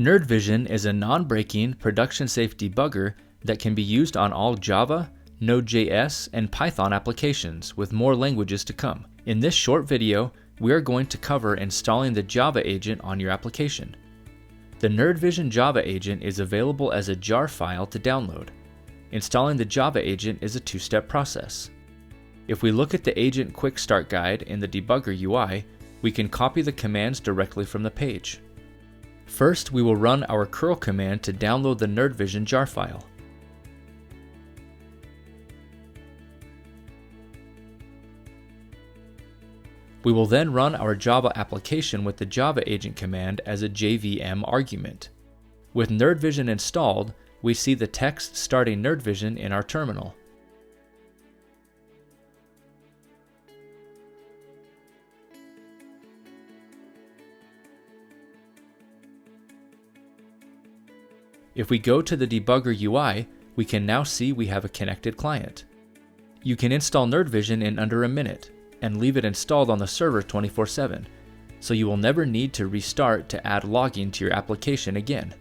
nerd.vision is a non-breaking, production-safe debugger that can be used on all Java, Node.js, and Python applications, with more languages to come. In this short video, we are going to cover installing the Java agent on your application. The nerd.vision Java agent is available as a jar file to download. Installing the Java agent is a two-step process. If we look at the Agent Quick Start Guide in the Debugger UI, we can copy the commands directly from the page. First, we will run our curl command to download the nerd.vision jar file. We will then run our Java application with the Java agent command as a JVM argument. With nerd.vision installed, we see the text starting nerd.vision in our terminal. If we go to the Debugger UI, we can now see we have a connected client. You can install nerd.vision in under a minute and leave it installed on the server 24/7, so you will never need to restart to add logging to your application again.